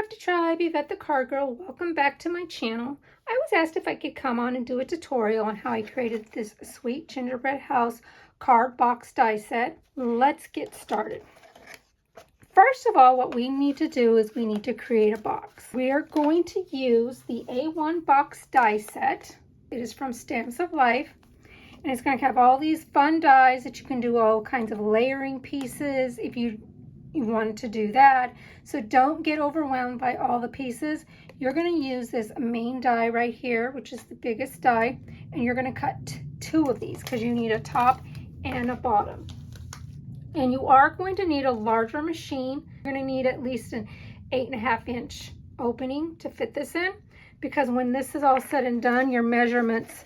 Dr. Tribe, Yvette the Card Girl. Welcome back to my channel. I was asked if I could come on and do a tutorial on how I created this sweet gingerbread house card box die set. Let's get started. First of all, what we need to do is we need to create a box. We are going to use the A1 box die set. It is from Stamps of Life. And it's going to have all these fun dies that you can do all kinds of layering pieces if you want to do that. So don't get overwhelmed by all the pieces. You're going to use this main die right here, which is the biggest die, and you're going to cut two of these because you need a top and a bottom. And you are going to need a larger machine. You're going to need at least an 8.5 inch opening to fit this in, because when this is all said and done, your measurements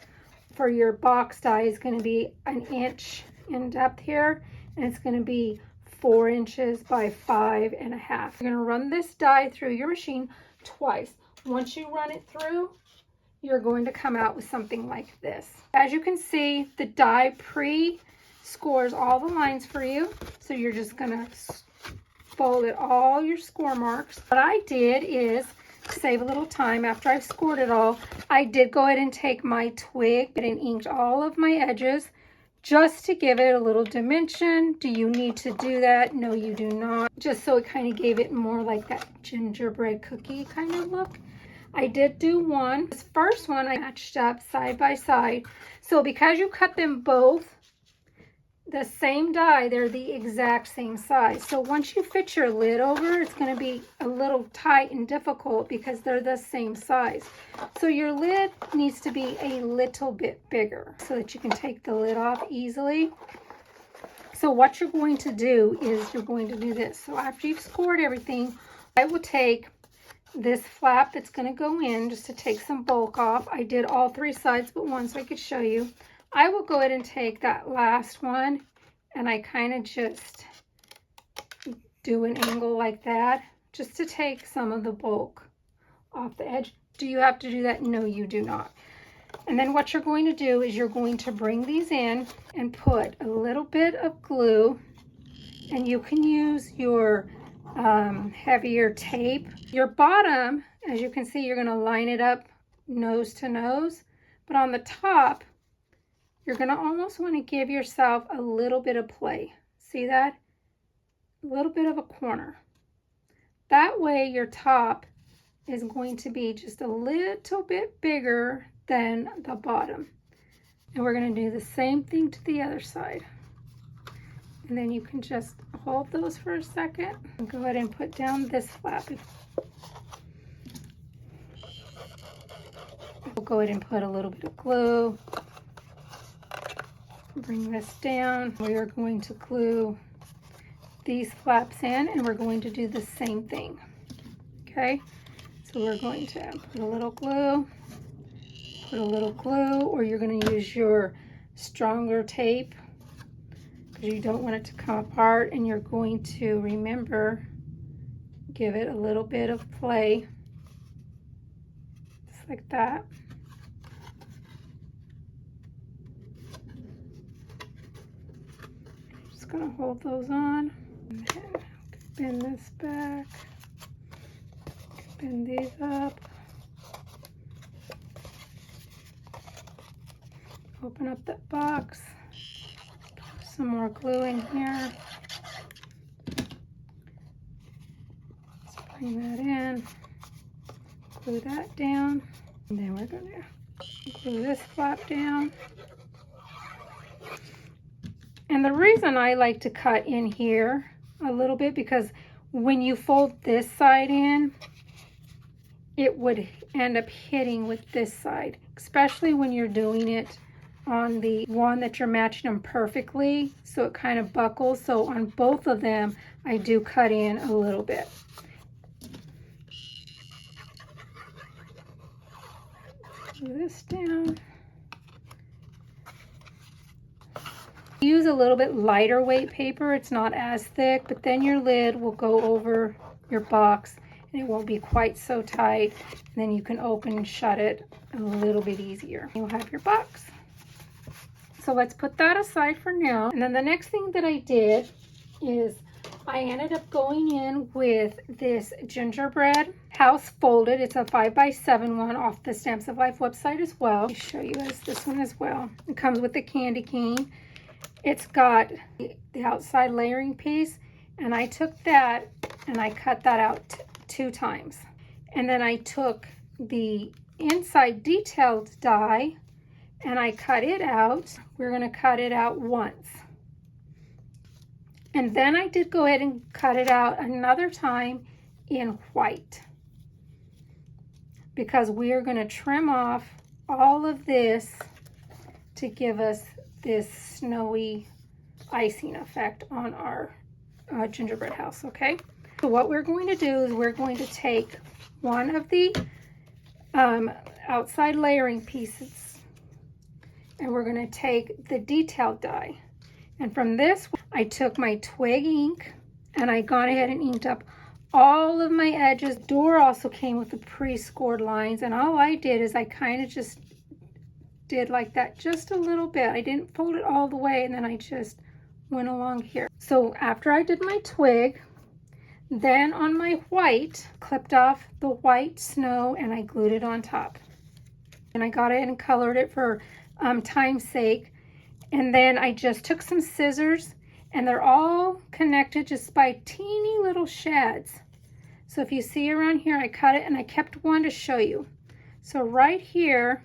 for your box die is going to be 1 inch in depth here, and it's going to be 4 inches by 5.5. You're going to run this die through your machine twice. Once you run it through, you're going to come out with something like this. As you can see, the die pre-scores all the lines for you, so you're just going to fold it all your score marks. What I did is save a little time. After I've scored it all, I did go ahead and take my Twig and inked all of my edges just to give it a little dimension. Do you need to do that? No, you do not. Just so it kind of gave it more like that gingerbread cookie kind of look. I did do one. This first one I matched up side by side. So because you cut them both the same die, they're the exact same size. So once you fit your lid over, it's going to be a little tight and difficult because they're the same size. So your lid needs to be a little bit bigger so that you can take the lid off easily. So what you're going to do is you're going to do this. So after you've scored everything, I will take this flap that's going to go in just to take some bulk off. I did all three sides but one so I could show you. I will go ahead and take that last one and I kind of just do an angle like that just to take some of the bulk off the edge. Do you have to do that? No, you do not. And then what you're going to do is you're going to bring these in and put a little bit of glue, and you can use your heavier tape. Your bottom, as you can see, you're going to line it up nose to nose, but on the top, you're going to almost want to give yourself a little bit of play. See that? A little bit of a corner. That way your top is going to be just a little bit bigger than the bottom. And we're going to do the same thing to the other side. And then you can just hold those for a second and go ahead and put down this flap. We'll go ahead and put a little bit of glue. Bring this down. We are going to glue these flaps in, and we're going to do the same thing. Okay, so we're going to put a little glue, or you're going to use your stronger tape because you don't want it to come apart, and you're going to remember, give it a little bit of play, just like that. Going to hold those on, and then bend this back, bend these up, open up that box, put some more glue in here, let's bring that in, glue that down, and then we're going to glue this flap down. And the reason I like to cut in here a little bit, because when you fold this side in, it would end up hitting with this side, especially when you're doing it on the one that you're matching them perfectly, so it kind of buckles. So on both of them, I do cut in a little bit. Glue this down. Use a little bit lighter weight paper. It's not as thick, but then your lid will go over your box and it won't be quite so tight. And then you can open and shut it a little bit easier. You'll have your box. So let's put that aside for now. And then the next thing that I did is I ended up going in with this gingerbread house folded. It's a 5x7 one off the Stamps of Life website as well. Let me show you guys this one as well. It comes with the candy cane. It's got the outside layering piece, and I took that and I cut that out 2 times. And then I took the inside detailed die and I cut it out. We're going to cut it out once. And then I did go ahead and cut it out another time in white, because we are going to trim off all of this to give us this snowy icing effect on our gingerbread house, okay? So what we're going to do is we're going to take one of the outside layering pieces, and we're going to take the detailed die. And from this, I took my Twig ink and I gone ahead and inked up all of my edges. The door also came with the pre-scored lines, and all I did is I kind of just did like that just a little bit. I didn't fold it all the way, and then I just went along here. So after I did my Twig, then on my white, clipped off the white snow and I glued it on top. And I got it and colored it for time's sake. And then I just took some scissors, and they're all connected just by teeny little shads. So if you see around here, I cut it and I kept one to show you. So right here,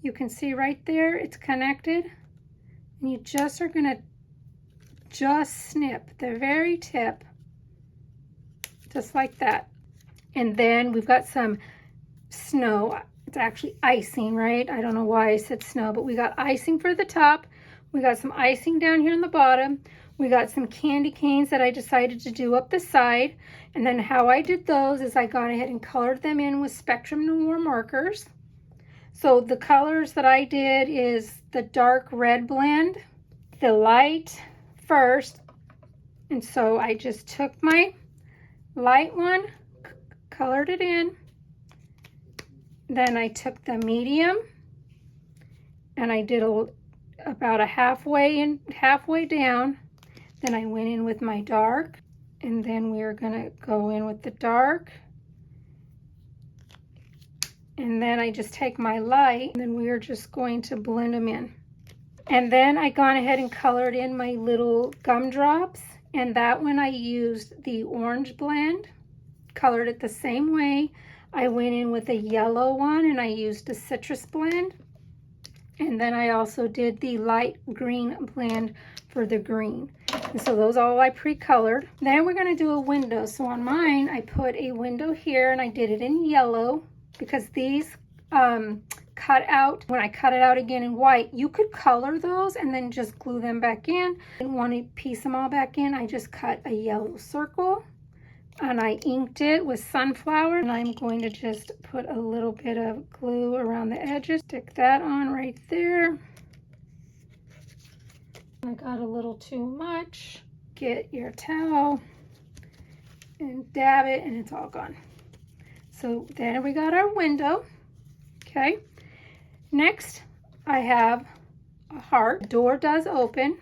you can see right there, it's connected. And you just are gonna just snip the very tip, just like that. And then we've got some snow. It's actually icing, right? I don't know why I said snow, but we got icing for the top. We got some icing down here on the bottom. We got some candy canes that I decided to do up the side. And then how I did those is I got ahead and colored them in with Spectrum Noir markers. So the colors that I did is the dark red blend, the light first. And so I just took my light one, colored it in. Then I took the medium and I did about a halfway down. Then I went in with my dark, and then we're gonna go in with the dark. And then I just take my light, and then we're just going to blend them in. And then I gone ahead and colored in my little gumdrops, and that one I used the orange blend, colored it the same way. I went in with a yellow one and I used a citrus blend. And then I also did the light green blend for the green. And so those all I pre-colored. Then we're going to do a window. So on mine, I put a window here and I did it in yellow because these cut out, when I cut it out again in white, you could color those and then just glue them back in. I didn't want to piece them all back in. I just cut a yellow circle. And I inked it with sunflower, and I'm going to just put a little bit of glue around the edges. Stick that on right there. I got a little too much. Get your towel and dab it, and it's all gone. So then we got our window. Okay. Next, I have a heart. The door does open.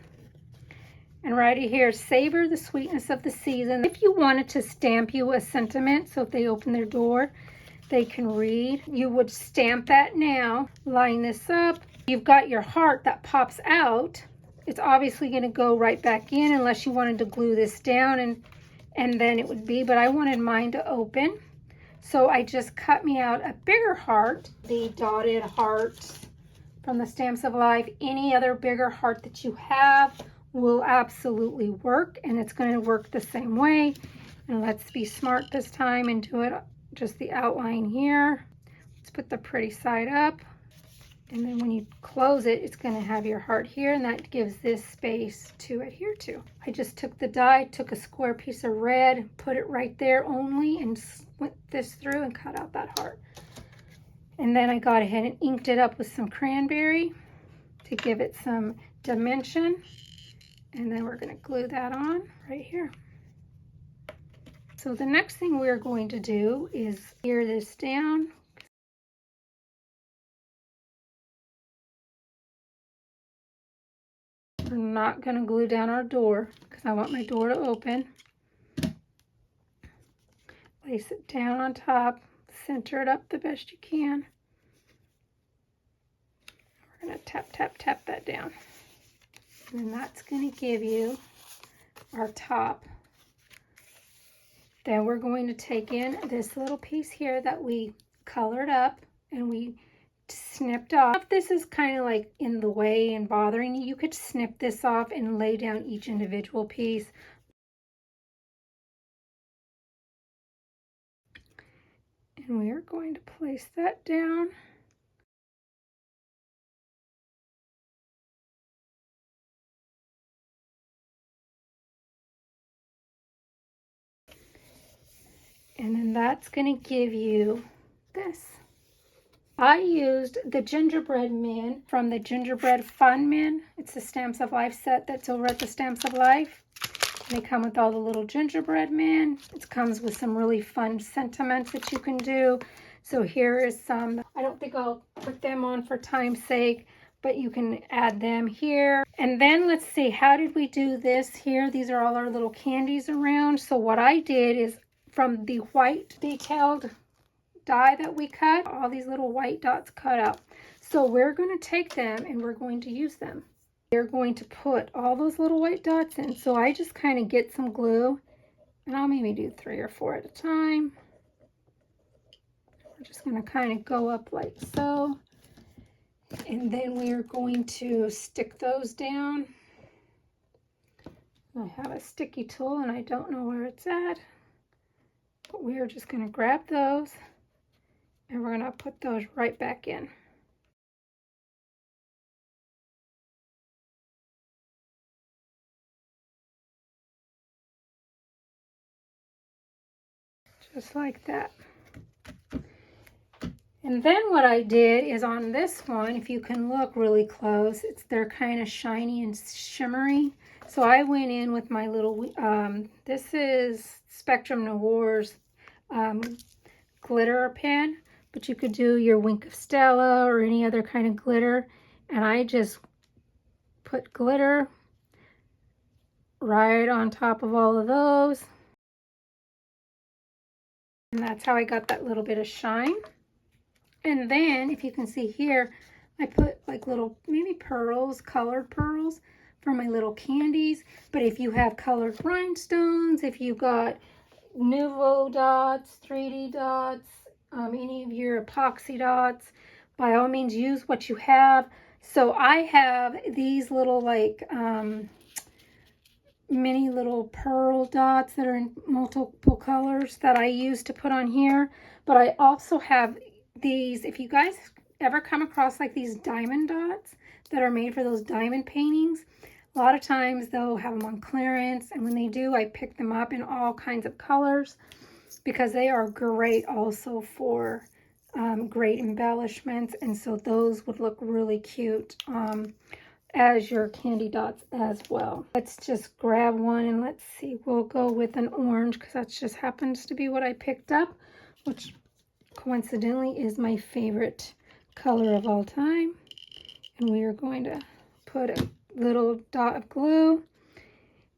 And right here, savor the sweetness of the season. If you wanted to stamp you a sentiment, so if they open their door, they can read, you would stamp that now. Line this up. You've got your heart that pops out. It's obviously going to go right back in unless you wanted to glue this down and then it would be, but I wanted mine to open. So I just cut me out a bigger heart. The dotted hearts from the Stamps of Life. Any other bigger heart that you have will absolutely work, and it's going to work the same way. And let's be smart this time and do it just the outline here. Let's put the pretty side up, and then when you close it, it's going to have your heart here, and that gives this space to adhere to. I just took the die, took a square piece of red, put it right there only, and went this through and cut out that heart. And then I got ahead and inked it up with some cranberry to give it some dimension. And then we're going to glue that on right here. So the next thing we're going to do is adhere this down. We're not going to glue down our door because I want my door to open. Place it down on top, center it up the best you can. We're going to tap, tap, tap that down. And that's going to give you our top. Then we're going to take in this little piece here that we colored up and we snipped off. If this is kind of like in the way and bothering you, you could snip this off and lay down each individual piece. And we are going to place that down. And then that's going to give you this. I used the gingerbread men from the Gingerbread Fun Men. It's the Stamps of Life set that's over at the Stamps of Life. They come with all the little gingerbread men. It comes with some really fun sentiments that you can do. So here is some. I don't think I'll put them on for time's sake, but you can add them here. And then let's see, how did we do this here? These are all our little candies around. So what I did is from the white detailed die that we cut, all these little white dots cut out. So we're going to take them and we're going to use them. We're going to put all those little white dots in. So I just kind of get some glue, and I'll maybe do 3 or 4 at a time. We're just going to kind of go up like so. And then we are going to stick those down. I have a sticky tool and I don't know where it's at. But we are just going to grab those and we're going to put those right back in. Just like that. And then what I did is on this one, if you can look really close, they're kind of shiny and shimmery. So I went in with my little, this is Spectrum Noir's glitter pen, but you could do your Wink of Stella or any other kind of glitter. And I just put glitter right on top of all of those. And that's how I got that little bit of shine. And then, if you can see here, I put like little, maybe pearls, colored pearls for my little candies. But if you have colored rhinestones, if you got Nouveau dots, 3D dots, any of your epoxy dots, by all means use what you have. So I have these little like mini little pearl dots that are in multiple colors that I use to put on here. But I also have these, if you guys ever come across like these diamond dots that are made for those diamond paintings, a lot of times they'll have them on clearance, and when they do, I pick them up in all kinds of colors because they are great also for great embellishments, and so those would look really cute as your candy dots as well. Let's just grab one and let's see, we'll go with an orange because that just happens to be what I picked up, which coincidentally is my favorite color of all time. And we are going to put a little dot of glue,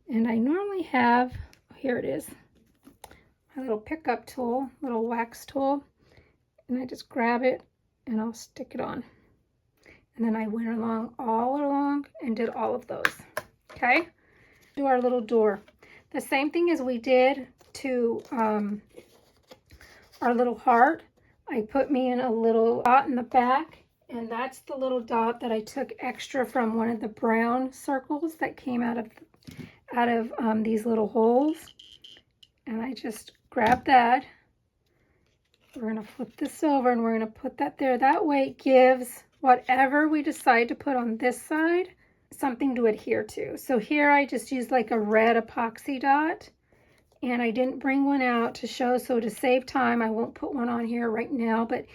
and I normally have, here it is, my little pickup tool, little wax tool, and I just grab it and I'll stick it on. And then I went all along and did all of those. Okay, do our little door. The same thing as we did to our little heart. I put me in a little dot in the back, and that's the little dot that I took extra from one of the brown circles that came out of these little holes. And I just grabbed that. We're going to flip this over and we're going to put that there. That way it gives whatever we decide to put on this side something to adhere to. So here I just used like a red epoxy dot, and I didn't bring one out to show, so to save time I won't put one on here right now, but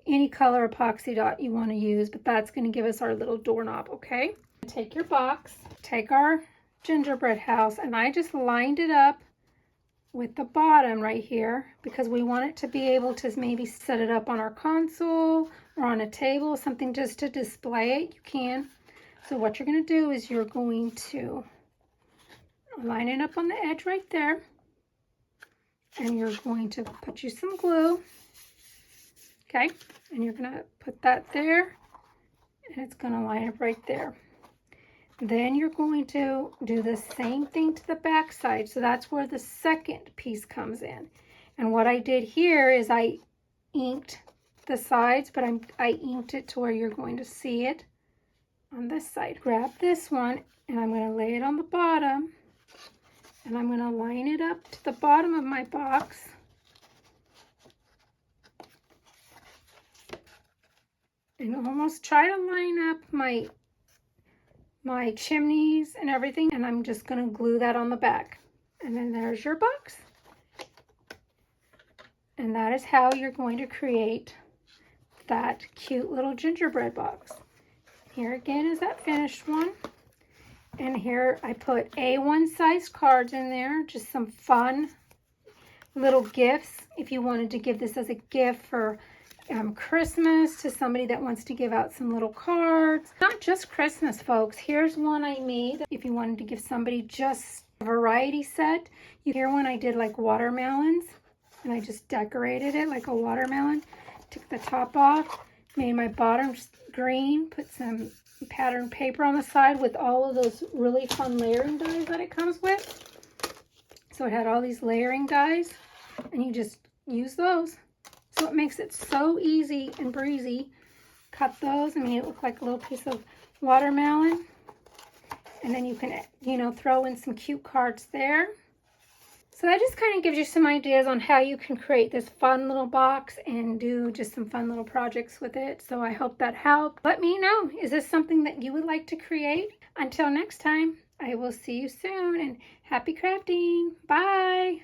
any color epoxy dot you want to use, but that's going to give us our little doorknob. Okay, take your box, take our gingerbread house, and I just lined it up with the bottom right here because we want it to be able to maybe set it up on our console or on a table, something just to display it. You can. So what you're going to do is you're going to line it up on the edge right there, and you're going to put you some glue. Okay, and you're going to put that there, and it's going to line up right there. Then you're going to do the same thing to the back side. So that's where the second piece comes in. And what I did here is I inked the sides, but I inked it to where you're going to see it on this side. Grab this one, and I'm going to lay it on the bottom, and I'm going to line it up to the bottom of my box. And almost try to line up my chimneys and everything, and I'm just going to glue that on the back. And then there's your box. And that is how you're going to create that cute little gingerbread box. Here again is that finished one. And here I put A1 size cards in there, just some fun little gifts. If you wanted to give this as a gift for Christmas to somebody that wants to give out some little cards. Not just Christmas, folks. Here's one I made if you wanted to give somebody just a variety set. Here one I did like watermelons, and I just decorated it like a watermelon. Took the top off, made my bottom green, put some patterned paper on the side with all of those really fun layering dies that it comes with. So it had all these layering dies, and you just use those. So it makes it so easy and breezy. Cut those and made it look like a little piece of watermelon. And then you can, throw in some cute cards there. So that just kind of gives you some ideas on how you can create this fun little box and do just some fun little projects with it. So I hope that helped. Let me know, is this something that you would like to create? Until next time, I will see you soon, and happy crafting. Bye.